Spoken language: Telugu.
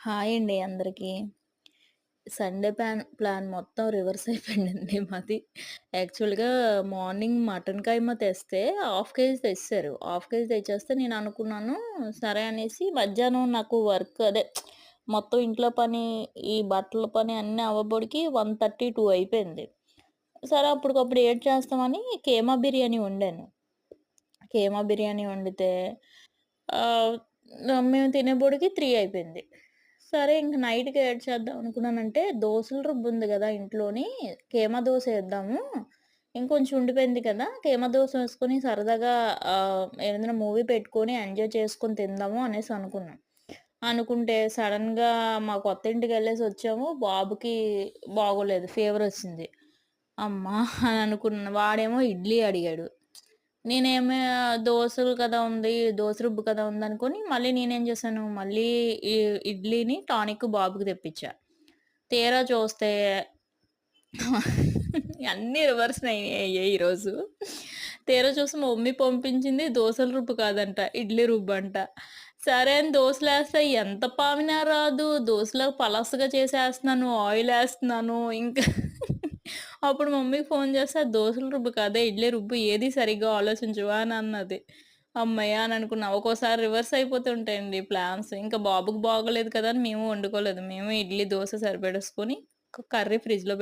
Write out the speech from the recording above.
హాయ్ అండి అందరికి. సండే ప్లాన్ మొత్తం రివర్స్ అయిపోయిందండి మాది. యాక్చువల్‌గా మార్నింగ్ మటన్ కైమా తెస్తే హాఫ్ కేజీ తెచ్చేసారు. హాఫ్ కేజీ తెచ్చేస్తే నేననుకున్నాను సరే అనేసి మధ్యాహ్నం నాకు వర్క్ అదే మొత్తం ఇంట్లో పని, ఈ బట్టల పని అన్నీ అవ్వబోడికి 1:30, 2 అయిపోయింది. సరే అప్పటికప్పుడు ఏటి చేస్తామని కీమా బిర్యానీ వండాను. కీమా బిర్యానీ వండితే ఆహ్, మేము తినేప్పటికి 3 అయిపోయింది. సరే ఇంక నైట్‌కి ఏటి చేద్దాం అనుకున్నానంటే, దోసల రుబ్బుంది గదా ఇంట్లోని, కీమా దోస ఏద్దాము. ఇంకొంచెం ఉండిపోయింది కదా! కీమా దోస వేసుకొని సరదాగా ఏదైనా మూవీ పెట్టుకొని ఎంజాయ్ చేసుకొని తిందాము అనేసి అనుకున్నాం. అనుకుంటే సడెన్‌గా మా కొత్త ఇంటికెళ్ళేసొచ్చాము. బాబుకి బాగోలేదు. ఫీవరొచ్చింది. అమ్మా! అని అనుకున్నాను. వాడేమో ఇడ్లీ అడిగాడు. నేనేమో దోసలు కదా ఉంది, దోస రుబ్బు కదా ఉందనుకోని మళ్ళీ నేనేం చేశాను, మళ్ళీ ఈ ఇడ్లీని టానిక్ బాబుకి తెప్పిచ్చా. తీరా చూస్తే అన్నీ రివర్స్ అయ్యాయి ఈరోజు. తీరా చూస్తే మా మమ్మీ పంపించింది దోసల రుబ్బు కాదంట, ఇడ్లీ రుబ్బంట. సరే అని దోసలేస్తే ఎంత పావినా రాదు. దోసలో పలసగా చేసేస్తున్నాను, ఆయిలేస్తున్నాను. ఇంకా అప్పుడు మమ్మీకి ఫోను చేస్తే, "అది దోసల రుబ్బు కాదే ఇడ్లీ రుబ్బు. ఏది సరిగ్గా ఆలోచించవా" అని అన్నది. హమ్మయ్య! అని అనుకున్నా. ఒక్కోసారి రివర్స్ అయిపోతుంటాయండి ప్లాన్స్. ఇంకా బాబుకి బాగోలేదు కదా అని మేము వండుకోలేదు. మేము ఇడ్లీ, దోస సరిపెట్టేసుకొని కర్రీ ఫ్రిడ్జ్‌లో